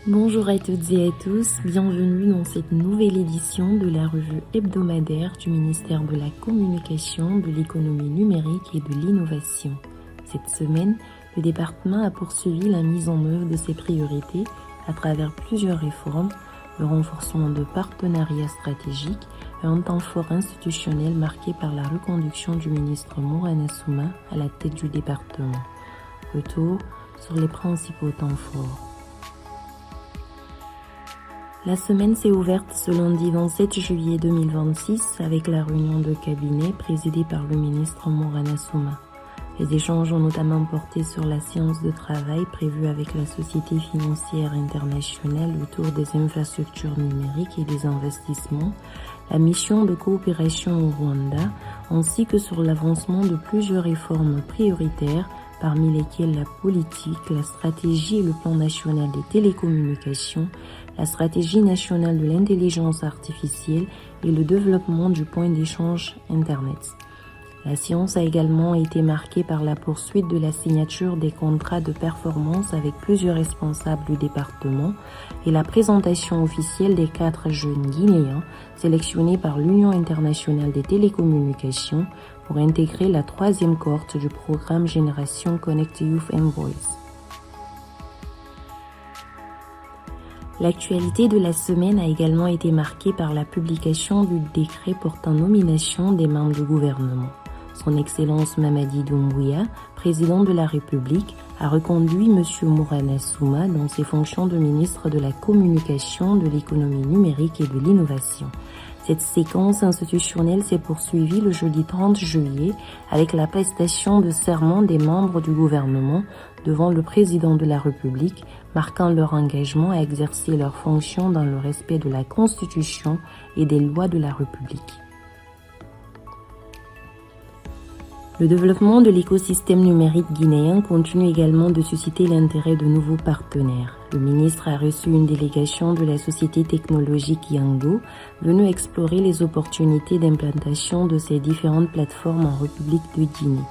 Bonjour à toutes et à tous, bienvenue dans cette nouvelle édition de la revue hebdomadaire du ministère de la Communication, de l'Économie numérique et de l'Innovation. Cette semaine, le département a poursuivi la mise en œuvre de ses priorités à travers plusieurs réformes, le renforcement de partenariats stratégiques et un temps fort institutionnel marqué par la reconduction du ministre Mourana Souma à la tête du département. Retour sur les principaux temps forts. La semaine s'est ouverte ce lundi 27 juillet 2026 avec la réunion de cabinet présidée par le ministre Mourana Souma. Les échanges ont notamment porté sur la séance de travail prévue avec la Société financière internationale autour des infrastructures numériques et des investissements, la mission de coopération au Rwanda, ainsi que sur l'avancement de plusieurs réformes prioritaires, parmi lesquelles la politique, la stratégie et le plan national des télécommunications, la stratégie nationale de l'intelligence artificielle et le développement du point d'échange Internet. La séance a également été marquée par la poursuite de la signature des contrats de performance avec plusieurs responsables du département et la présentation officielle des 4 jeunes Guinéens sélectionnés par l'Union internationale des télécommunications pour intégrer la 3e cohorte du programme Génération Connect Youth Envoys. L'actualité de la semaine a également été marquée par la publication du décret portant nomination des membres du gouvernement. Son Excellence Mamadi Doumbouya, président de la République, a reconduit M. Mourana Souma dans ses fonctions de ministre de la Communication, de l'Économie numérique et de l'Innovation. Cette séquence institutionnelle s'est poursuivie le jeudi 30 juillet avec la prestation de serment des membres du gouvernement devant le président de la République, marquant leur engagement à exercer leurs fonctions dans le respect de la Constitution et des lois de la République. Le développement de l'écosystème numérique guinéen continue également de susciter l'intérêt de nouveaux partenaires. Le ministre a reçu une délégation de la société technologique Yango, venue explorer les opportunités d'implantation de ces différentes plateformes en République de Guinée.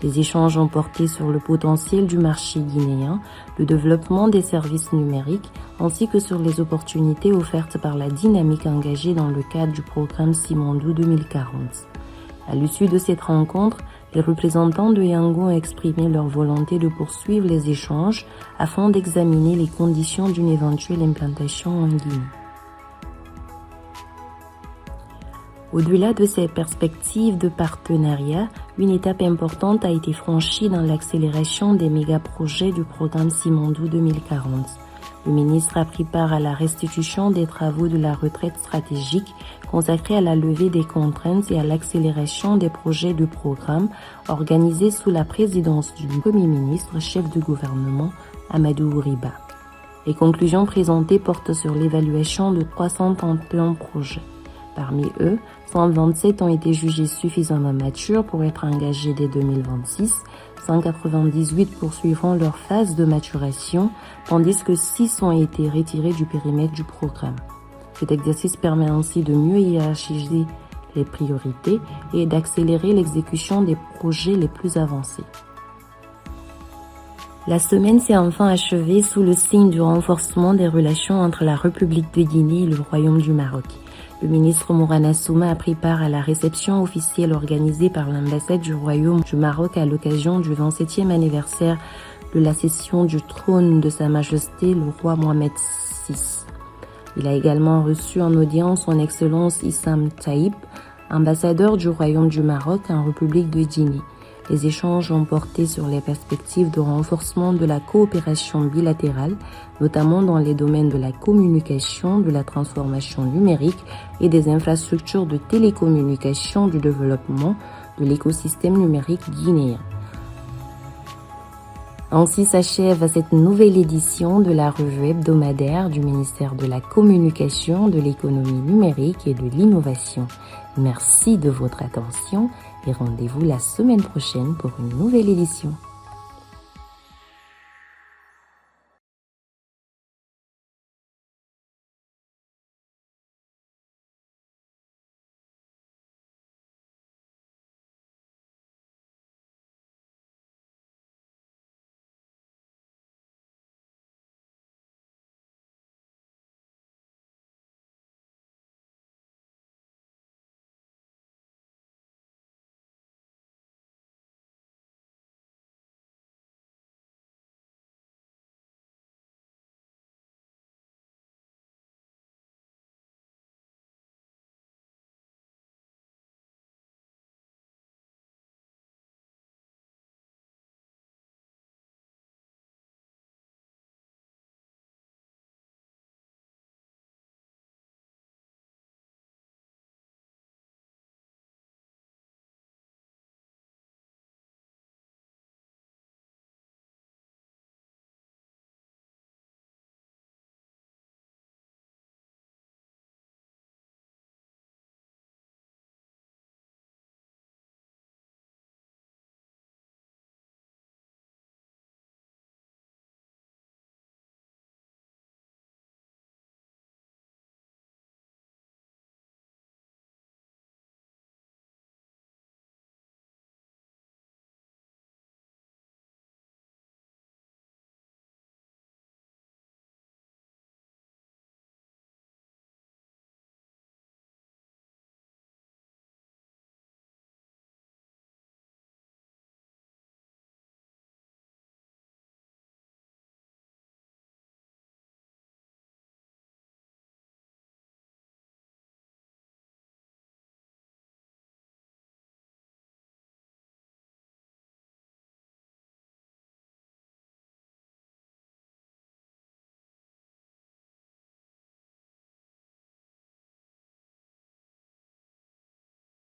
Les échanges ont porté sur le potentiel du marché guinéen, le développement des services numériques, ainsi que sur les opportunités offertes par la dynamique engagée dans le cadre du programme Simandou 2040. À l'issue de cette rencontre, les représentants de Yango ont exprimé leur volonté de poursuivre les échanges afin d'examiner les conditions d'une éventuelle implantation en Guinée. Au-delà de ces perspectives de partenariat, une étape importante a été franchie dans l'accélération des méga-projets du programme Simandou 2040. Le ministre a pris part à la restitution des travaux de la retraite stratégique consacrés à la levée des contraintes et à l'accélération des projets de programme organisés sous la présidence du Premier ministre, chef de gouvernement, Amadou Riba. Les conclusions présentées portent sur l'évaluation de 331 projets. Parmi eux, 127 ont été jugés suffisamment matures pour être engagés dès 2026, 198 poursuivront leur phase de maturation, tandis que 6 ont été retirés du périmètre du programme. Cet exercice permet ainsi de mieux hiérarchiser les priorités et d'accélérer l'exécution des projets les plus avancés. La semaine s'est enfin achevée sous le signe du renforcement des relations entre la République de Guinée et le Royaume du Maroc. Le ministre Mourana Souma a pris part à la réception officielle organisée par l'ambassade du Royaume du Maroc à l'occasion du 27e anniversaire de la cession du trône de Sa Majesté le roi Mohamed VI. Il a également reçu en audience son Excellence Issam Taïb, ambassadeur du Royaume du Maroc en République de Guinée. Les échanges ont porté sur les perspectives de renforcement de la coopération bilatérale, notamment dans les domaines de la communication, de la transformation numérique et des infrastructures de télécommunication du développement de l'écosystème numérique guinéen. Ainsi s'achève cette nouvelle édition de la revue hebdomadaire du ministère de la Communication, de l'Économie numérique et de l'Innovation. Merci de votre attention et rendez-vous la semaine prochaine pour une nouvelle édition.